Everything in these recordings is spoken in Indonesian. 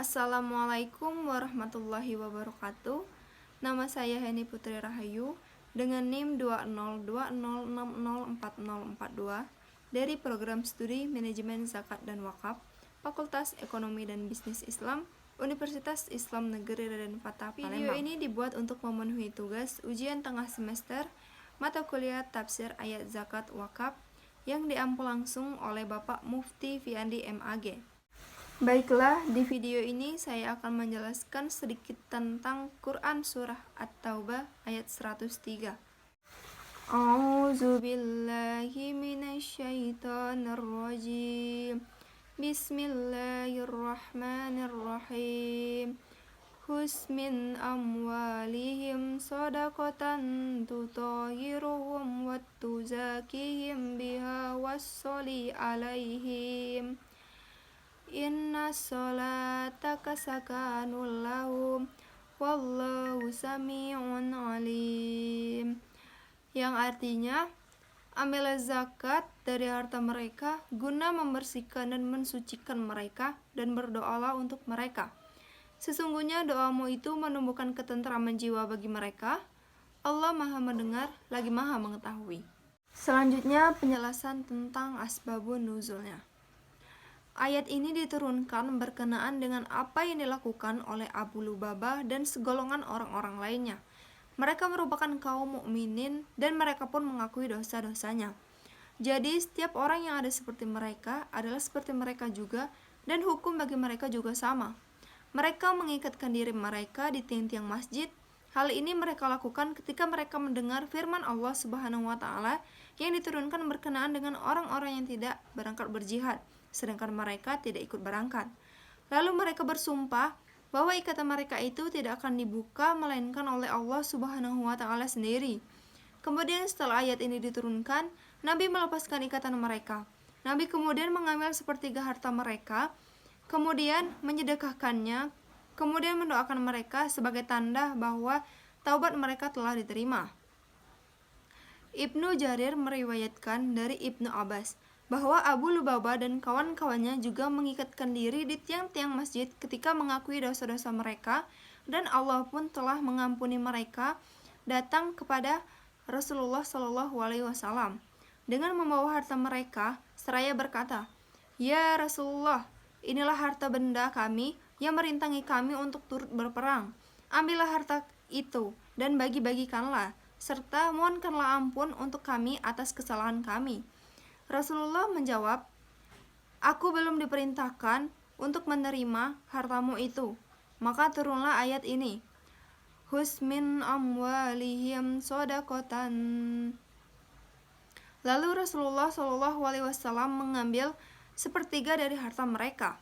Assalamualaikum warahmatullahi wabarakatuh. Nama saya Heni Putri Rahayu dengan NIM 20206040442 dari Program Studi Manajemen Zakat dan Wakaf, Fakultas Ekonomi dan Bisnis Islam, Universitas Islam Negeri Raden Fatah Palembang. Video ini dibuat untuk memenuhi tugas ujian tengah semester mata kuliah Tafsir Ayat Zakat Wakaf yang diampu langsung oleh Bapak Mufti Fiandi MAG. Baiklah, di video ini saya akan menjelaskan sedikit tentang Quran Surah At-Taubah ayat 103. A'udzu billahi minasyaitonir rajim. Bismillahirrahmanirrahim. Khudz min amwalihim shadaqatan tutahhiruhum wa tuzakihim biha washolli alaihim. Inna sholataka sakanul lahum wallahu sami'un alim, yang artinya ambillah zakat dari harta mereka guna membersihkan dan mensucikan mereka, dan berdoalah untuk mereka. Sesungguhnya doamu itu menumbuhkan ketentraman jiwa bagi mereka. Allah Maha mendengar lagi Maha mengetahui. Selanjutnya penjelasan tentang asbabun nuzulnya. Ayat ini diturunkan berkenaan dengan apa yang dilakukan oleh Abu Lubabah dan segolongan orang-orang lainnya. Mereka merupakan kaum mukminin dan mereka pun mengakui dosa-dosanya. Jadi setiap orang yang ada seperti mereka adalah seperti mereka juga, dan hukum bagi mereka juga sama. Mereka mengikatkan diri mereka di tiang-tiang masjid. Hal ini mereka lakukan ketika mereka mendengar firman Allah Subhanahu wa Ta'ala yang diturunkan berkenaan dengan orang-orang yang tidak berangkat berjihad, sedangkan mereka tidak ikut berangkat. Lalu mereka bersumpah bahwa ikatan mereka itu tidak akan dibuka melainkan oleh Allah Subhanahu wa Ta'ala sendiri. Kemudian setelah ayat ini diturunkan, Nabi melepaskan ikatan mereka. Nabi kemudian mengambil sepertiga harta mereka, kemudian menyedekahkannya, kemudian mendoakan mereka sebagai tanda bahwa taubat mereka telah diterima. Ibnu Jarir meriwayatkan dari Ibnu Abbas bahwa Abu Lubabah dan kawan-kawannya juga mengikatkan diri di tiang-tiang masjid ketika mengakui dosa-dosa mereka, dan Allah pun telah mengampuni mereka, datang kepada Rasulullah SAW dengan membawa harta mereka seraya berkata, "Ya Rasulullah, inilah harta benda kami yang merintangi kami untuk turut berperang. Ambillah harta itu dan bagi-bagikanlah, serta mohonkanlah ampun untuk kami atas kesalahan kami." Rasulullah menjawab, "Aku belum diperintahkan untuk menerima hartamu itu." Maka turunlah ayat ini, "Khudz min amwalihim shadaqatan." Lalu Rasulullah SAW mengambil sepertiga dari harta mereka.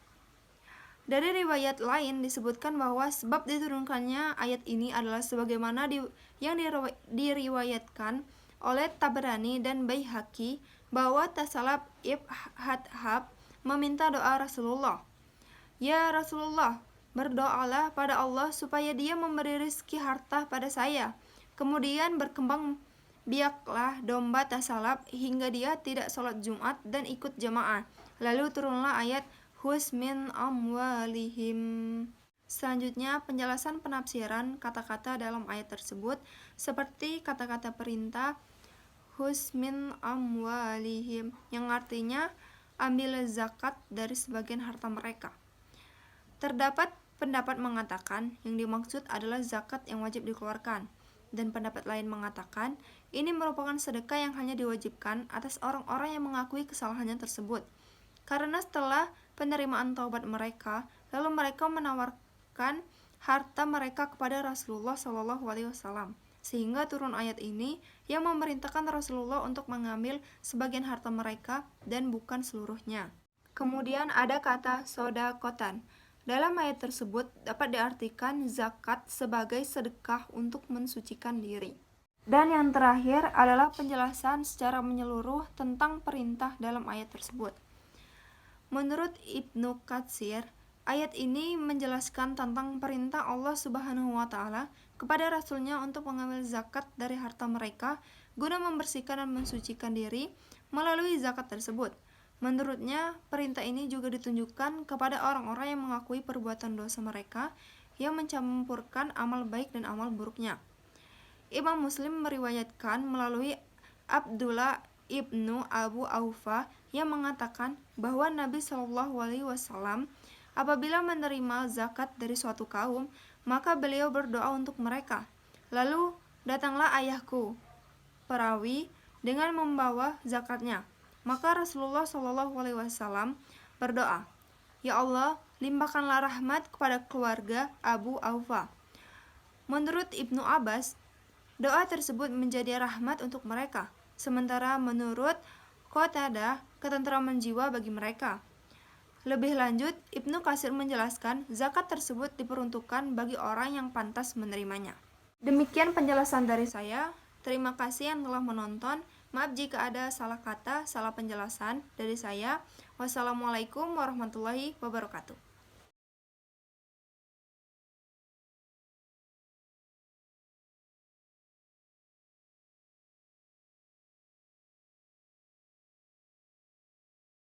Dari riwayat lain disebutkan bahwa sebab diturunkannya ayat ini adalah sebagaimana yang diriwayatkan oleh Tabrani dan Baihaqi bahwa Tasalab ibn Hadhab meminta doa Rasulullah, "Ya Rasulullah, berdoalah pada Allah supaya dia memberi rezeki harta pada saya." Kemudian berkembang biaklah domba Tasalab hingga dia tidak sholat Jumat dan ikut jamaah. Lalu turunlah ayat Khudz min amwalihim. Selanjutnya penjelasan penafsiran kata-kata dalam ayat tersebut, seperti kata-kata perintah Khudz min amwalihim, yang artinya ambil zakat dari sebagian harta mereka. Terdapat pendapat mengatakan yang dimaksud adalah zakat yang wajib dikeluarkan, dan pendapat lain mengatakan ini merupakan sedekah yang hanya diwajibkan atas orang-orang yang mengakui kesalahannya tersebut. Karena setelah penerimaan taubat mereka, lalu mereka menawarkan harta mereka kepada Rasulullah SAW, sehingga turun ayat ini yang memerintahkan Rasulullah untuk mengambil sebagian harta mereka dan bukan seluruhnya. Kemudian ada kata sodakotan. Dalam ayat tersebut dapat diartikan zakat sebagai sedekah untuk mensucikan diri. Dan yang terakhir adalah penjelasan secara menyeluruh tentang perintah dalam ayat tersebut. Menurut Ibnu Katsir, ayat ini menjelaskan tentang perintah Allah Subhanahu wa Ta'ala kepada Rasulnya untuk mengambil zakat dari harta mereka guna membersihkan dan mensucikan diri melalui zakat tersebut. Menurutnya, perintah ini juga ditunjukkan kepada orang-orang yang mengakui perbuatan dosa mereka, yang mencampurkan amal baik dan amal buruknya. Imam Muslim meriwayatkan melalui Abdullah ibnu Abu Aufa yang mengatakan bahwa Nabi Shallallahu Alaihi Wasallam apabila menerima zakat dari suatu kaum, maka beliau berdoa untuk mereka. Lalu datanglah ayahku, perawi, dengan membawa zakatnya. Maka Rasulullah Shallallahu Alaihi Wasallam berdoa, Ya Allah, limpahkanlah rahmat kepada keluarga Abu Aufa. Menurut Ibnu Abbas, doa tersebut menjadi rahmat untuk mereka, sementara menurut Qatadah, ketentraman jiwa bagi mereka. Lebih lanjut, Ibnu Katsir menjelaskan zakat tersebut diperuntukkan bagi orang yang pantas menerimanya. Demikian penjelasan dari saya. Terima kasih yang telah menonton. Maaf jika ada salah kata, salah penjelasan dari saya. Wassalamualaikum warahmatullahi wabarakatuh.